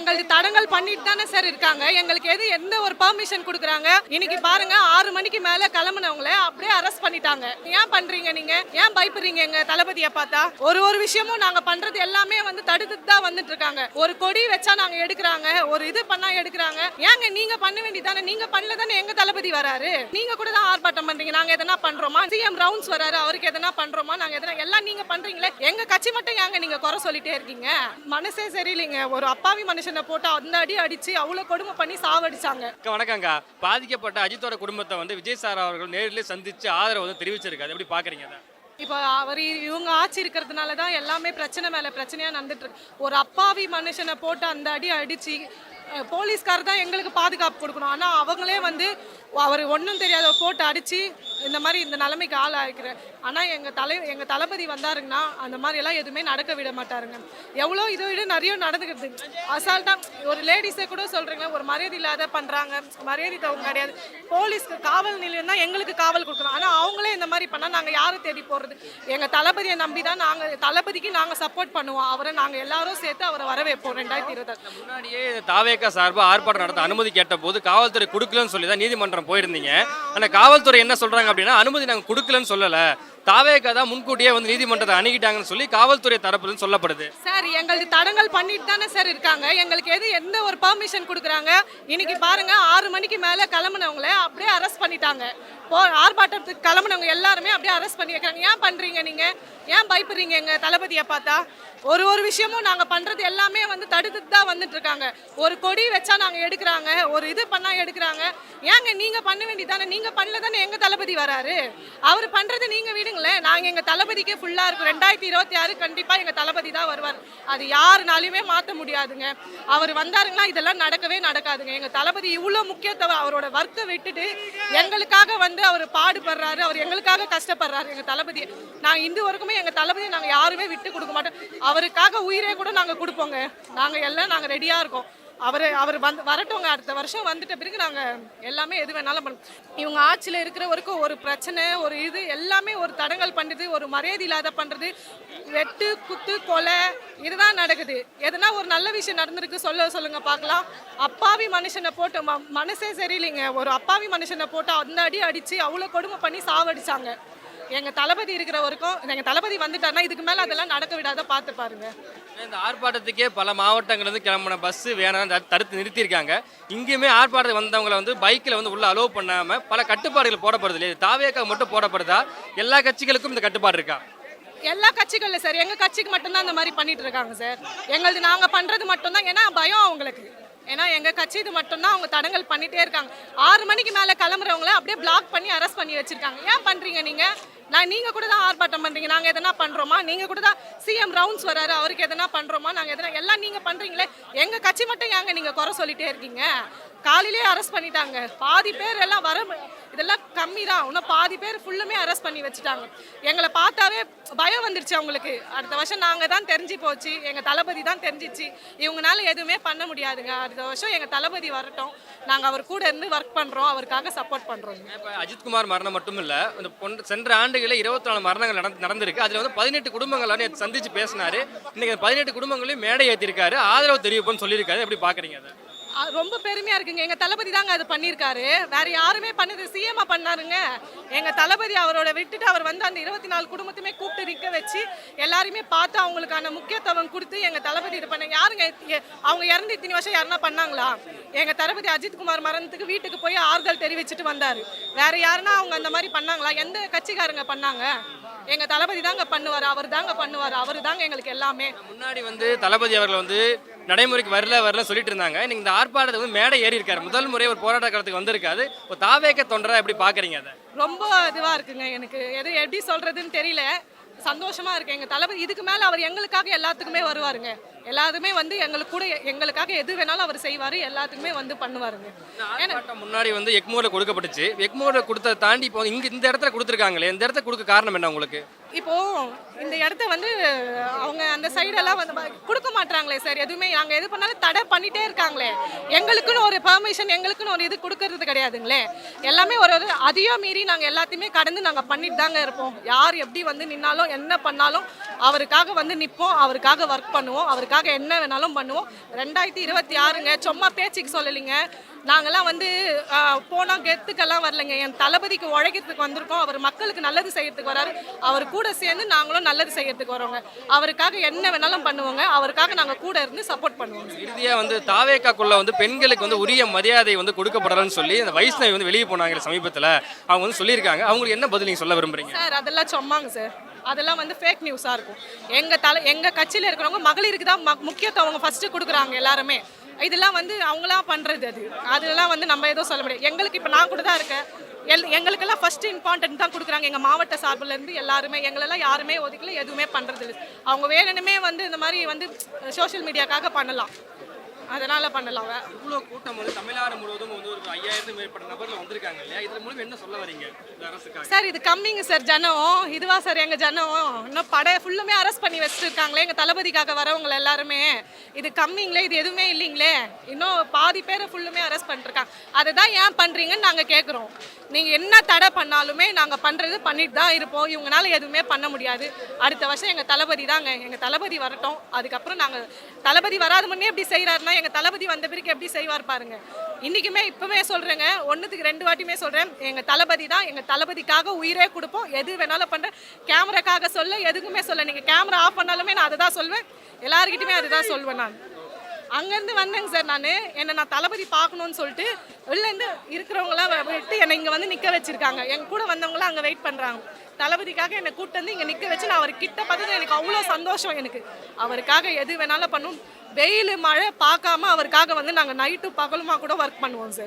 எங்களுக்கு தடங்கல் பண்ணிட்டு தானே சார் இருக்காங்க. எங்களுக்கு எந்த ஒரு பெர்மிஷன் கொடுக்குறாங்க? இன்னைக்கு பாருங்க 6 மணிக்கு மேல கிளம்புனவங்கள அப்படியே அரெஸ்ட் பண்ணிட்டாங்க. ஏன் பண்றீங்க நீங்க? ஏன் பயப்படுறீங்க எங்க தளபதியை பார்த்தா? ஒரு விஷயமும் நாங்க பண்றது எல்லாமே வந்து தடுத்துட்டு தான் வந்துட்டு இருக்காங்க. ஒரு கொடி வச்சா நாங்க எடுக்கிறாங்க, ஒரு இது பண்ணா எடுக்கிறாங்க. ஏங்க நீங்க பண்ண வேண்டியதானே? நீங்க பண்ணல தானே எங்க தளபதி வராரு. நீங்க கூட தான் ஆர்ப்பாட்டம் பண்றீங்க. நாங்க எதனா பண்றோமா? சிஎம் ரவுண்ட்ஸ் வராரு, அவருக்கு எதனா பண்றோமா? நாங்க எதனா எல்லாம் நீங்க பண்றீங்களே. எங்க கட்சி மட்டும் ஏங்க நீங்க குறை சொல்லிட்டே இருக்கீங்க? மனசே சரியில்லைங்க. ஒரு அப்பாவி மனுஷனை போட்டு அந்த அடி அடிச்சு அவ்வளவு கொடுமை பண்ணி சாவடிச்சாங்க. வணக்கங்க. பாதிக்கப்பட்ட அஜித்தோட குடும்பத்தை வந்து விஜய் சார் அவர்கள் நேரில் சந்திச்சு ஆதரவு வந்து தெரிவிச்சிருக்காரு. எப்படி பாக்குறீங்க? இப்போ இவங்க ஆட்சி இருக்கிறதுனால தான் எல்லாமே பிரச்சனை மேல பிரச்சனையா நடந்துட்டு இருக்கு. ஒரு அப்பாவி மனுஷனை போட்டு அந்த அடி அடிச்சு போலீஸ்கார் தான் எங்களுக்கு பாதுகாப்பு கொடுக்கணும். ஆனால் அவங்களே வந்து அவர் ஒன்றும் தெரியாத போட்டு அடித்து இந்த மாதிரி இந்த நிலைமைக்கு ஆளாகிக்கிறேன். ஆனால் எங்கள் தளபதி வந்தாருங்கன்னா அந்த மாதிரியெல்லாம் எதுவுமே நடக்க விட மாட்டாருங்க. எவ்வளோ இது நிறைய நடந்துக்கிறது. அசால்ட்டாக ஒரு லேடிஸை கூட சொல்கிறீங்களா, ஒரு மரியாதை இல்லாத பண்ணுறாங்க. மரியாதை தவங்க கிடையாது. போலீஸ்க்கு காவல் நிலையம் தான் எங்களுக்கு காவல் கொடுக்கணும். ஆனால் அவங்களே இந்த மாதிரி பண்ணால் நாங்கள் யாரை தேடி போடுறது? எங்கள் தளபதியை நம்பி தான் தளபதிக்கு நாங்கள் சப்போர்ட் பண்ணுவோம். அவரை நாங்கள் எல்லாரும் சேர்த்து அவரை வரவேற்போம். 2026 முன்னாடியே தாவேக்கா சார்பாக ஆர்ப்பாட்டம் நடத்த அனுமதி கேட்ட போது காவல்துறை கொடுக்கலன்னு சொல்லி தான் நீதிமன்றம் போயிருந்தீங்க. ஆனால் காவல்துறை என்ன சொல்றாங்க அப்படின்னா, அனுமதி நாங்கள் கொடுக்கலன்னு சொல்லலை, தாவேக்கா தான் முன்கூட்டியே வந்து நீதிமன்றத்தை அணுகிட்டாங்கன்னு சொல்லி காவல்துறை தரப்புன்னு சொல்லப்படுது. சார் எங்களுக்கு தடங்கல் பண்ணிட்டு தானே சார் இருக்காங்க. எங்களுக்கு எந்த ஒரு பெர்மிஷன் கொடுக்குறாங்க? இன்னைக்கு பாருங்க 6 மணிக்கு மேல கிளம்புனவங்கள அப்படியே அரெஸ்ட் பண்ணிட்டாங்க. ஆர்ப்பாட்டத்துக்கு கிளம்புனவங்க எல்லாருமே அப்படியே அரெஸ்ட் பண்ணி வைக்கிறாங்க. ஏன் பண்றீங்க நீங்க? ஏன் பயப்படுறீங்க எங்க தளபதியை பார்த்தா? ஒரு விஷயமும் நாங்க பண்றது எல்லாமே வந்து தடுத்துட்டு தான் வந்துட்டு இருக்காங்க. ஒரு கொடி வச்சா நாங்க எடுக்கிறாங்க, ஒரு இது பண்ணா எடுக்கிறாங்க. ஏங்க நீங்க பண்ண வேண்டியதானே? நீங்க பண்ணல தானே எங்க தளபதி வராரு. அவர் பண்றது நீங்க விடுங்களேன். நாங்க எங்க தளபதிக்கே ஃபுல்லா இருக்கும். 2026 கண்டிப்பா எங்க தளபதி தான் வருவார். அது யாருனாலுமே மாற்ற முடியாதுங்க. அவர் வந்தாருங்கன்னா இதெல்லாம் நடக்கவே நடக்காதுங்க. எங்க தளபதி இவ்வளோ முக்கியத்துவம், அவரோட ஒர்க்கை விட்டுட்டு எங்களுக்காக வந்து அவர் பாடுபடுறாரு, அவர் எங்களுக்காக கஷ்டப்படுறாரு. எங்க தளபதி நாங்கள் இந்த வரைக்குமே எங்க தளபதியை நாங்கள் யாருமே விட்டு கொடுக்க மாட்டோம். அவருக்காக உயிரே கூட நாங்கள் கொடுப்போங்க. நாங்கள் ரெடியாக இருக்கோம். அவர் வரட்டோங்க. அடுத்த வருஷம் வந்துட்ட பிறகு நாங்கள் எல்லாமே எது வேணாலும் பண்ணுவோம். இவங்க ஆட்சியில் இருக்கிற வரைக்கும் ஒரு பிரச்சனை, ஒரு இது எல்லாமே ஒரு தடங்கல் பண்ணுறது, ஒரு மரியாதை இல்லாத பண்ணுறது, வெட்டு குத்து கொலை இதுதான் நடக்குது. எதுனா ஒரு நல்ல விஷயம் நடந்திருக்கு சொல்லுங்க பார்க்கலாம். அப்பாவி மனுஷனை போட்டு மனசே சரியில்லைங்க. ஒரு அப்பாவி மனுஷனை போட்டு அந்த அடி அடித்து அவ்வளோ கொடுமை பண்ணி சாவடிச்சாங்க. எங்கள் தளபதி இருக்கிற வரைக்கும், எங்கள் தளபதி வந்துட்டாருன்னா இதுக்கு மேலே அதெல்லாம் நடக்க விடாத பார்த்து பாருங்க. இந்த ஆர்ப்பாட்டத்துக்கே பல மாவட்டங்கள்லேருந்து கிளம்பின பஸ்ஸு வேணாம் தடுத்து நிறுத்தியிருக்காங்க. இங்கேயுமே ஆர்ப்பாட்டத்துக்கு வந்தவங்களை வந்து பைக்கில் வந்து உள்ள அலோவ் பண்ணாமல் பல கட்டுப்பாடுகள் போடப்படுது இல்லையா? தாவேக்கா மட்டும் போடப்படுதா? எல்லா கட்சிகளுக்கும் இந்த கட்டுப்பாடு இருக்கா? எல்லா கட்சிகளில் சார், எங்கள் கட்சிக்கு மட்டும்தான் அந்த மாதிரி பண்ணிட்டு இருக்காங்க சார். எங்களது நாங்கள் பண்ணுறது மட்டும்தான். ஏன்னா பயம் அவங்களுக்கு. ஏன்னா எங்கள் கட்சி இது மட்டும்தான் அவங்க தடங்கல் பண்ணிகிட்டே இருக்காங்க. 6 மணிக்கு மேலே கிளம்புறவங்கள அப்படியே பிளாக் பண்ணி அரெஸ்ட் பண்ணி வச்சுருக்காங்க. ஏன் பண்ணுறீங்க நீங்கள்? நீங்கள் கூட தான் ஆர்ப்பாட்டம் பண்ணுறீங்க. நாங்கள் எதனா பண்ணுறோமா? நீங்கள் கூட தான் சிஎம் ரவுண்ட்ஸ் வராரு, அவருக்கு எதனா பண்ணுறோமா? நாங்கள் எதனா எல்லாம் நீங்கள் பண்ணுறீங்களே. எங்கள் கட்சி மட்டும் ஏங்க நீங்கள் குறை சொல்லிகிட்டே இருக்கீங்க? காலையிலே அரெஸ்ட் பண்ணிட்டாங்க. பாதி பேர் எல்லாம் இதெல்லாம் கம்மி தான். இன்னும் பாதி பேர் ஃபுல்லுமே அரெஸ்ட் பண்ணி வச்சுட்டாங்க. எங்களை பார்த்தாவே பயம் வந்துருச்சு அவங்களுக்கு. அடுத்த வருஷம் நாங்கள் தான் தெரிஞ்சு போச்சு, எங்கள் தளபதி தான் தெரிஞ்சிச்சு. இவங்களால எதுவுமே பண்ண முடியாதுங்க. அடுத்த வருஷம் எங்கள் தளபதி வரட்டும், நாங்கள் அவர் கூட இருந்து ஒர்க் பண்ணுறோம், அவருக்காக சப்போர்ட் பண்ணுறோம். இப்போ அஜித்குமார் மரணம் மட்டும் இல்லை, சென்ற ஆண்டுகளில் 24 மரணங்கள் நடந்திருக்கு. அதில் வந்து 18 குடும்பங்கள் சந்திச்சு பேசினாரு. இன்னைக்கு 18 குடும்பங்களையும் மேடை ஏற்றிருக்காரு, ஆதரவு தெரிவிப்போம்னு சொல்லியிருக்காரு. எப்படி பார்க்குறீங்க அதை? ரொம்ப பெருமையா இருக்குங்க. எங்க தளபதி தாங்க அது பண்ணியிருக்காரு. வேற யாருமே பண்ணது. சிஎம்மா பண்ணாருங்க. எங்க தளபதி அவரோட விட்டுட்டு அவர் வந்து அந்த 24 குடும்பத்தையுமே கூப்பிட்டு நிற்க வச்சு எல்லாருமே பார்த்து அவங்களுக்கான முக்கியத்துவம் கொடுத்து எங்க தளபதி இது பண்ண. யாருங்க அவங்க இறந்து இத்தனை வருஷம் யாருன்னா பண்ணாங்களா? எங்க தளபதி அஜித்குமார் மரணத்துக்கு வீட்டுக்கு போய் ஆறுதல் தெரிவிச்சுட்டு வந்தாரு. வேற யாருன்னா அவங்க அந்த மாதிரி பண்ணாங்களா? எந்த கட்சிக்காரங்க பண்ணாங்க? எங்க தளபதி தாங்க பண்ணுவார். அவர் தாங்க எங்களுக்கு எல்லாமே. முன்னாடி வந்து தளபதி அவர்கள் வந்து நடைமுறைக்கு வரல சொல்லிட்டு இருந்தாங்க. நீங்க இந்த ஆர்ப்பாட்டத்தை வந்து மேடை ஏறி இருக்காரு. முதல் முறை ஒரு போராட்ட காலத்துக்கு வந்திருக்காது. ஒரு தாவேக்க தொண்டரா எப்படி பாக்குறீங்க அதை? ரொம்ப இதுவா இருக்குங்க. எனக்கு எப்படி சொல்றதுன்னு தெரியல. சந்தோஷமா இருக்கு. எங்க தளபதி இதுக்கு மேல அவர் எங்களுக்காக எல்லாத்துக்குமே வருவாருங்க. எல்லாருமே வந்து எங்களுக்காக எது வேணாலும் அவர் செய்வாரு. எல்லாத்துக்குமே வந்து பண்ணுவாருங்க. முன்னாடி வந்து எக்மோர்ல கொடுக்கப்பட்டுச்சு. எக்மோர்ல கொடுத்ததை தாண்டி இப்போ இந்த இடத்துல கொடுத்துருக்காங்களே, இந்த இடத்த கொடுக்க காரணம் என்ன உங்களுக்கு? இப்போ இந்த இடத்த வந்து அவங்க அந்த சைடெல்லாம் வந்து கொடுக்க மாட்டாங்களே சார். எதுவுமே நாங்கள் எது பண்ணாலும் தடை பண்ணிட்டே இருக்காங்களே. எங்களுக்குன்னு ஒரு பெர்மிஷன், எங்களுக்குன்னு ஒரு இது கொடுக்கறது கிடையாதுங்களே. எல்லாமே அதையும் மீறி நாங்கள் எல்லாத்தையுமே கடந்து நாங்கள் பண்ணிட்டு தாங்க இருப்போம். யார் எப்படி வந்து நின்னாலும் என்ன பண்ணாலும் அவருக்காக வந்து நிற்போம், அவருக்காக ஒர்க் பண்ணுவோம், அவருக்காக அவருக்காக என்ன வேணாலும் பண்ணுவோம். 2026ங்க, சும்மா பேச்சுக்கு சொல்லலைங்க. நாங்கெல்லாம் வந்து போனால் கெத்துக்கெல்லாம் வரலைங்க. என் தளபதிக்கு உழைக்கிறதுக்கு வந்திருக்கோம். அவர் மக்களுக்கு நல்லது செய்யறதுக்கு வராரு. அவர் கூட சேர்ந்து நாங்களும் நல்லது செய்யறதுக்கு வரோங்க. அவருக்காக என்ன வேணாலும் பண்ணுவோங்க. அவருக்காக நாங்கள் கூட இருந்து சப்போர்ட் பண்ணுவோம். இறுதியா வந்து தாவேக்காக்குள்ள வந்து பெண்களுக்கு வந்து உரிய மரியாதை வந்து கொடுக்கப்படலன்னு சொல்லி அந்த வைஷ்ணவி வந்து வெளியே போனாங்க சமீபத்தில். அவங்க வந்து சொல்லியிருக்காங்க. அவங்களுக்கு என்ன பதில் நீங்க சொல்ல விரும்புறீங்க? சார் அதெல்லாம் சொன்னாங்க சார். அதெல்லாம் வந்து ஃபேக் நியூஸாக இருக்கும். எங்கள் கட்சியில் இருக்கிறவங்க மகளிருக்கு தான் முக்கியத்துவம் அவங்க ஃபஸ்ட்டு கொடுக்குறாங்க எல்லாருமே. இதெல்லாம் வந்து அவங்களா பண்ணுறது. அதெல்லாம் வந்து நம்ம எதுவும் சொல்ல முடியாது. எங்களுக்கு இப்போ நான் கூட தான் இருக்கேன். எங்களுக்கெல்லாம் ஃபஸ்ட்டு இம்பார்ட்டன்ட் தான் கொடுக்குறாங்க. எங்கள் மாவட்ட சார்பிலேருந்து எல்லாருமே எங்களெல்லாம் யாருமே ஒதுக்கல, எதுவுமே பண்ணுறது இல்லை. அவங்க வேணுமே வந்து இந்த மாதிரி வந்து சோஷியல் மீடியாக்காக பண்ணலாம், அதனால பண்ணலாம். இவ்வளோ கூட்டம் வந்து தமிழ்நாடு முழுவதும் வந்து ஒரு 5000 மேற்பட்ட நபர்கள் வந்திருக்காங்க இல்லையா? இதன் மூலம் என்ன சொல்ல வரீங்க இந்த அரசுக்காக? சார் இது கம்மிங்க சார். ஜனம் இதுவா சார் எங்கள் ஜனம்? இன்னும் படை ஃபுல்லுமே அரெஸ்ட் பண்ணி வச்சுருக்காங்களே எங்கள் தளபதிக்காக வரவங்க எல்லாருமே. இது கம்மிங்களே, இது எதுவுமே இல்லைங்களே. இன்னும் பாதி பேரை ஃபுல்லுமே அரெஸ்ட் பண்ணிருக்காங்க. அதை தான் ஏன் பண்ணுறீங்கன்னு நாங்கள் கேட்குறோம். நீங்கள் என்ன தடை பண்ணாலுமே நாங்கள் பண்ணுறது பண்ணிட்டு தான் இருப்போம். இவங்களால எதுவுமே பண்ண முடியாது. அடுத்த வருஷம் எங்கள் தளபதி தாங்க. எங்கள் தளபதி வரட்டும். அதுக்கப்புறம் நாங்கள் தளபதி வராத முன்னே எப்படி செய்கிறாருன்னா எங்கள் தளபதி வந்த பிறகு எப்படி செய்வார் பாருங்க. இன்றைக்குமே இப்போவே சொல்கிறேங்க, 1க்கு 2 வாட்டியுமே சொல்கிறேன். எங்கள் தளபதி தான். எங்கள் தளபதிக்காக உயிரே கொடுப்போம். எது வேணாலும் பண்ணுறேன். கேமராக்காக சொல்ல எதுக்குமே சொல்ல. நீங்கள் கேமரா ஆஃப் பண்ணாலுமே நான் அதை தான் சொல்வேன். எல்லாருக்கிட்டையுமே அதுதான் சொல்வேன். நான் அங்கேருந்து வந்தேங்க சார். நான் தளபதி பார்க்கணுன்னு சொல்லிட்டு வெளிலேருந்து இருக்கிறவங்களாம் விட்டு என்னை இங்கே வந்து நிற்க வச்சுருக்காங்க. எங்கள் கூட வந்தவங்களாம் அங்கே வெயிட் பண்ணுறாங்க. தளபதிக்காக என்னை கூப்பிட்டு வந்து இங்கே நிற்க வச்சு நான் அவர் கிட்ட பார்த்தது எனக்கு அவ்வளோ சந்தோஷம். எனக்கு அவருக்காக எது வேணாலும் பண்ணுவோம். வெயில் மழை பார்க்காம அவருக்காக வந்து நாங்கள் நைட்டு பகலுமா கூட ஒர்க் பண்ணுவோம் சார்.